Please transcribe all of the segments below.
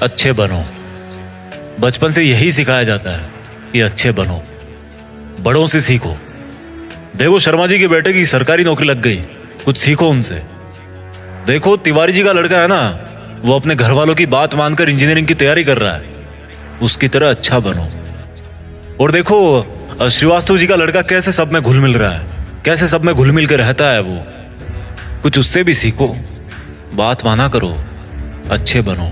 अच्छे बनो। बचपन से यही सिखाया जाता है कि अच्छे बनो, बड़ों से सीखो। देखो शर्मा जी के बेटे की सरकारी नौकरी लग गई, कुछ सीखो उनसे। देखो तिवारी जी का लड़का है ना, वो अपने घर वालों की बात मानकर इंजीनियरिंग की तैयारी कर रहा है, उसकी तरह अच्छा बनो। और देखो श्रीवास्तव जी का लड़का कैसे सब में घुल मिल रहा है, कैसे सब में घुल मिल के रहता है, वो कुछ उससे भी सीखो। बात माना करो, अच्छे बनो,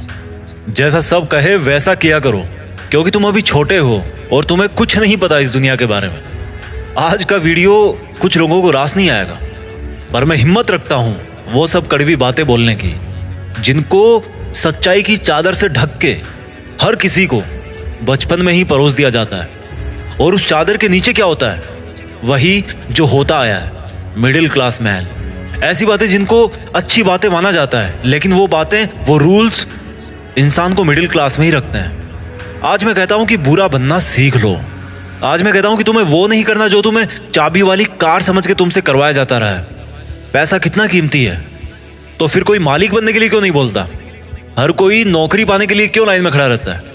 जैसा सब कहे वैसा किया करो, क्योंकि तुम अभी छोटे हो और तुम्हें कुछ नहीं पता इस दुनिया के बारे में। आज का वीडियो कुछ लोगों को रास नहीं आएगा, पर मैं हिम्मत रखता हूं वो सब कड़वी बातें बोलने की, जिनको सच्चाई की चादर से ढक के हर किसी को बचपन में ही परोस दिया जाता है। और उस चादर के नीचे क्या होता है, वही जो होता आया है, मिडिल क्लास मैन। ऐसी बातें जिनको अच्छी बातें माना जाता है, लेकिन वो बातें, वो रूल्स इंसान को मिडिल क्लास में ही रखते हैं। आज मैं कहता हूं कि बुरा बनना सीख लो। आज मैं कहता हूं कि तुम्हें वो नहीं करना जो तुम्हें चाबी वाली कार समझ के तुमसे करवाया जाता रहा है। पैसा कितना कीमती है, तो फिर कोई मालिक बनने के लिए क्यों नहीं बोलता? हर कोई नौकरी पाने के लिए क्यों लाइन में खड़ा रहता है?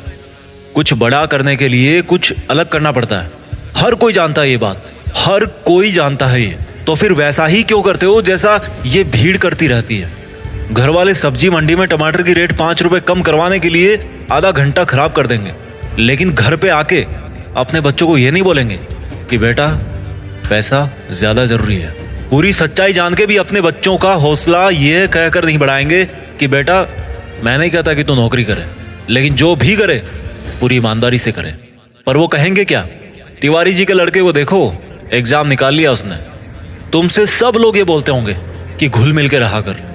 कुछ बड़ा करने के लिए कुछ अलग करना पड़ता है। हर कोई जानता है ये बात, हर कोई जानता है ये। तो फिर वैसा ही क्यों करते हो जैसा ये भीड़ करती रहती है? घर वाले सब्जी मंडी में टमाटर की रेट 5 रुपए कम करवाने के लिए आधा घंटा खराब कर देंगे, लेकिन घर पे आके अपने बच्चों को ये नहीं बोलेंगे कि बेटा पैसा ज्यादा जरूरी है। पूरी सच्चाई जान के भी अपने बच्चों का हौसला ये कहकर नहीं बढ़ाएंगे कि बेटा मैं नहीं कहता कि तू नौकरी करे, लेकिन जो भी करे पूरी ईमानदारी से करे। पर वो कहेंगे क्या? तिवारी जी के लड़के को देखो, एग्जाम निकाल लिया उसने। तुमसे सब लोग ये बोलते होंगे कि घुल मिल के रहा कर,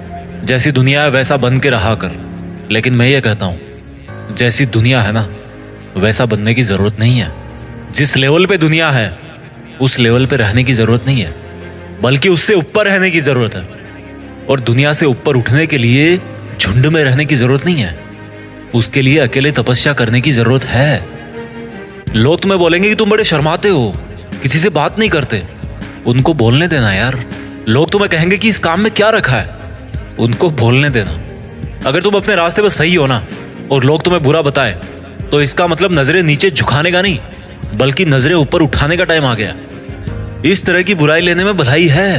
जैसी दुनिया है वैसा बन के रहा कर। लेकिन मैं ये कहता हूं, जैसी दुनिया है ना वैसा बनने की जरूरत नहीं है। जिस लेवल पे दुनिया है उस लेवल पे रहने की जरूरत नहीं है, बल्कि उससे ऊपर रहने की जरूरत है। और दुनिया से ऊपर उठने के लिए झुंड में रहने की जरूरत नहीं है, उसके लिए अकेले तपस्या करने की जरूरत है। लोग तुम्हें बोलेंगे कि तुम बड़े शर्माते हो, किसी से बात नहीं करते। उनको बोलने देना यार। लोग तुम्हें कहेंगे कि इस काम में क्या रखा है, उनको बोलने देना। अगर तुम अपने रास्ते पर सही हो ना और लोग तुम्हें बुरा बताए, तो इसका मतलब नजरें नीचे झुकाने का नहीं, बल्कि नजरें ऊपर उठाने का टाइम आ गया। इस तरह की बुराई लेने में भलाई है,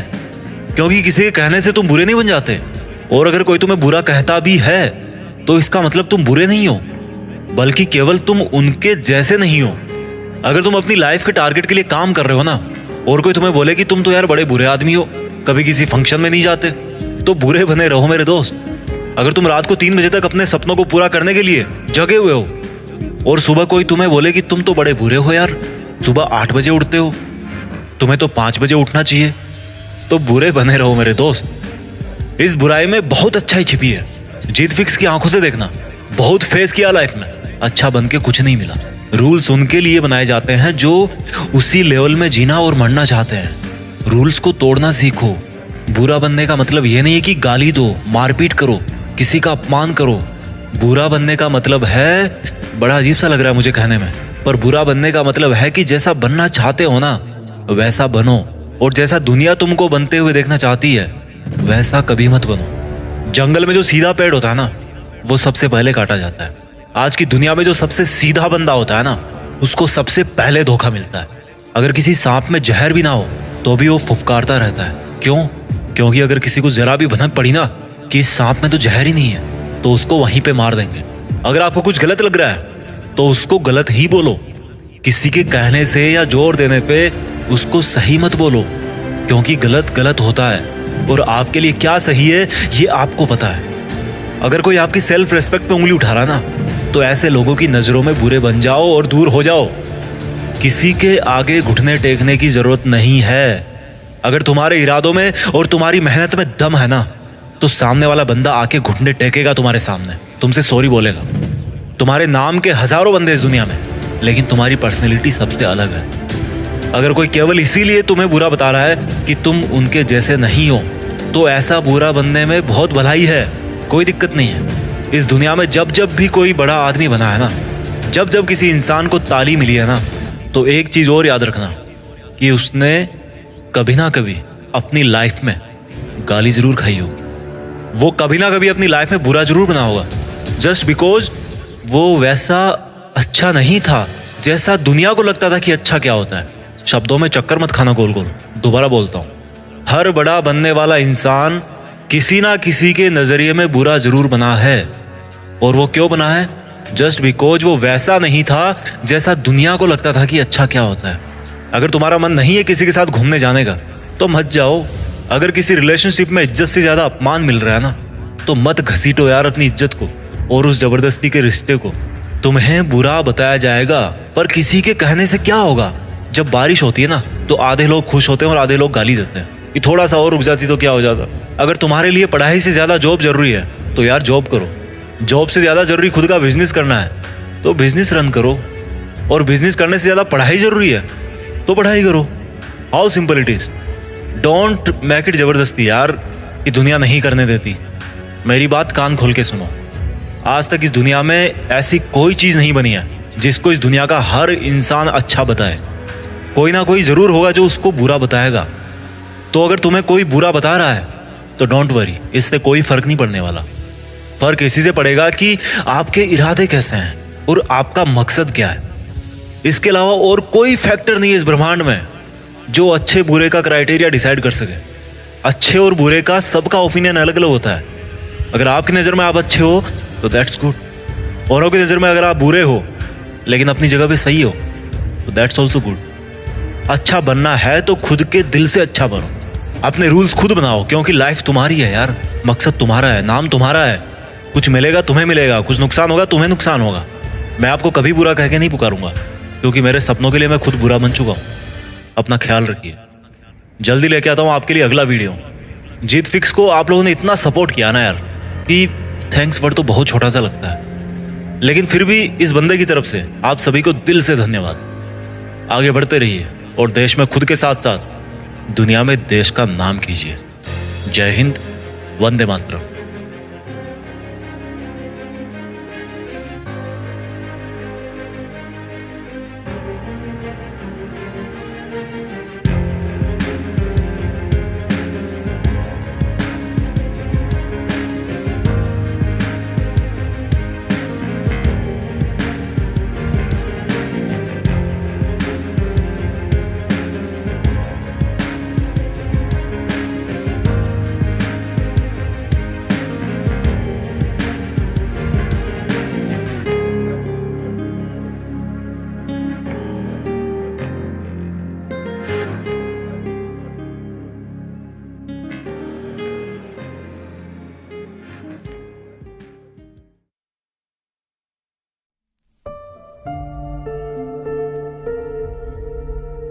क्योंकि किसी के कहने से तुम बुरे नहीं बन जाते। और अगर कोई तुम्हें बुरा कहता भी है तो इसका मतलब तुम बुरे नहीं हो, बल्कि केवल तुम उनके जैसे नहीं हो। अगर तुम अपनी लाइफ के टारगेट के लिए काम कर रहे हो ना, और कोई तुम्हें बोले कि तुम तो यार बड़े बुरे आदमी हो, कभी किसी फंक्शन में नहीं जाते, तो बुरे बने रहो मेरे दोस्त। अगर तुम रात को 3 बजे तक अपने सपनों को पूरा करने के लिए जगे हुए हो, और सुबह कोई तुम्हें बोले कि तुम तो बड़े बुरे हो यार, सुबह 8 बजे उठते हो, तुम्हें तो 5 बजे उठना चाहिए, तो बुरे बने रहो मेरे दोस्त। इस बुराई में बहुत अच्छाई छिपी है। जीत फिक्स की आंखों से देखना। बहुत फेस किया लाइफ में, अच्छा बन के कुछ नहीं मिला। रूल्स उनके लिए बनाए जाते हैं जो उसी लेवल में जीना और मरना चाहते हैं। रूल्स को तोड़ना सीखो। बुरा बनने का मतलब ये नहीं है कि गाली दो, मारपीट करो, किसी का अपमान करो। बुरा बनने का मतलब है, बड़ा अजीब सा लग रहा है मुझे कहने में, पर बुरा बनने का मतलब है कि जैसा बनना चाहते हो ना वैसा बनो, और जैसा दुनिया तुमको बनते हुए देखना चाहती है वैसा कभी मत बनो। जंगल में जो सीधा पेड़ होता है ना, वो सबसे पहले काटा जाता है। आज की दुनिया में जो सबसे सीधा बंदा होता है ना, उसको सबसे पहले धोखा मिलता है। अगर किसी सांप में जहर भी ना हो तो भी वो फुफकारता रहता है। क्यों? क्योंकि अगर किसी को जरा भी भनक पड़ी ना कि इस सांप में तो जहर ही नहीं है, तो उसको वहीं पे मार देंगे। अगर आपको कुछ गलत लग रहा है तो उसको गलत ही बोलो। किसी के कहने से या जोर देने पे उसको सही मत बोलो, क्योंकि गलत गलत होता है और आपके लिए क्या सही है ये आपको पता है। अगर कोई आपकी सेल्फ रिस्पेक्ट पे उंगली उठा रहा ना, तो ऐसे लोगों की नजरों में बुरे बन जाओ और दूर हो जाओ। किसी के आगे घुटने टेकने की जरूरत नहीं है। अगर तुम्हारे इरादों में और तुम्हारी मेहनत में दम है ना, तो सामने वाला बंदा आके घुटने टेकेगा तुम्हारे सामने, तुमसे सॉरी बोलेगा। तुम्हारे नाम के हजारों बंदे इस दुनिया में, लेकिन तुम्हारी पर्सनैलिटी सबसे अलग है। अगर कोई केवल इसीलिए तुम्हें बुरा बता रहा है कि तुम उनके जैसे नहीं हो, तो ऐसा बुरा बनने में बहुत भलाई है, कोई दिक्कत नहीं है। इस दुनिया में जब जब भी कोई बड़ा आदमी बना है ना, जब जब किसी इंसान को ताली मिली है ना, तो एक चीज और याद रखना कि उसने कभी ना कभी अपनी लाइफ में गाली जरूर खाई होगी। वो कभी ना कभी अपनी लाइफ में बुरा जरूर बना होगा, जस्ट बिकॉज वो वैसा अच्छा नहीं था जैसा दुनिया को लगता था कि अच्छा क्या होता है। शब्दों में चक्कर मत खाना गोल गोल। दोबारा बोलता हूँ, हर बड़ा बनने वाला इंसान किसी ना किसी के नजरिए में बुरा जरूर बना है। और वो क्यों बना है? जस्ट बिकॉज वो वैसा नहीं था जैसा दुनिया को लगता था कि अच्छा क्या होता है। अगर तुम्हारा मन नहीं है किसी के साथ घूमने जाने का तो मत जाओ। अगर किसी रिलेशनशिप में इज्जत से ज्यादा अपमान मिल रहा है ना, तो मत घसीटो यार अपनी इज्जत को और उस जबरदस्ती के रिश्ते को। तुम्हें बुरा बताया जाएगा, पर किसी के कहने से क्या होगा। जब बारिश होती है ना, तो आधे लोग खुश होते हैं और आधे लोग गाली देते हैं कि थोड़ा सा और रुक जाती तो क्या हो जाता। अगर तुम्हारे लिए पढ़ाई से ज्यादा जॉब जरूरी है तो यार जॉब करो। जॉब से ज्यादा जरूरी खुद का बिजनेस करना है तो बिजनेस रन करो। और बिजनेस करने से ज्यादा पढ़ाई जरूरी है तो पढ़ाई करो। How simple it is. Don't make it जबरदस्ती यार, कि दुनिया नहीं करने देती। मेरी बात कान खोल के सुनो। आज तक इस दुनिया में ऐसी कोई चीज नहीं बनी है जिसको इस दुनिया का हर इंसान अच्छा बताए। कोई ना कोई जरूर होगा जो उसको बुरा बताएगा। तो अगर तुम्हें कोई बुरा बता रहा है तो डोंट वरी, इससे कोई फर्क नहीं पड़ने वाला। फर्क इसी से पड़ेगा कि आपके इरादे कैसे हैं और आपका मकसद क्या है। इसके अलावा और कोई फैक्टर नहीं है इस ब्रह्मांड में जो अच्छे बुरे का क्राइटेरिया डिसाइड कर सके। अच्छे और बुरे का सबका ओपिनियन अलग अलग होता है। अगर आपकी नज़र में आप अच्छे हो तो दैट्स गुड। औरों की नज़र में अगर आप बुरे हो लेकिन अपनी जगह पे सही हो तो दैट्स ऑल्सो गुड। अच्छा बनना है तो खुद के दिल से अच्छा बनो। अपने रूल्स खुद बनाओ, क्योंकि लाइफ तुम्हारी है यार। मकसद तुम्हारा है, नाम तुम्हारा है। कुछ मिलेगा तुम्हें मिलेगा, कुछ नुकसान होगा तुम्हें नुकसान होगा। मैं आपको कभी बुरा कह के नहीं पुकारूंगा, क्योंकि मेरे सपनों के लिए मैं खुद बुरा बन चुका हूँ। अपना ख्याल रखिए। जल्दी लेके आता हूँ आपके लिए अगला वीडियो। जीत फिक्स को आप लोगों ने इतना सपोर्ट किया ना यार, कि थैंक्स वर्ड तो बहुत छोटा सा लगता है, लेकिन फिर भी इस बंदे की तरफ से आप सभी को दिल से धन्यवाद। आगे बढ़ते रहिए और देश में खुद के साथ साथ दुनिया में देश का नाम कीजिए। जय हिंद, वंदे मातरम।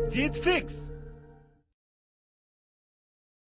जीत फिक्स।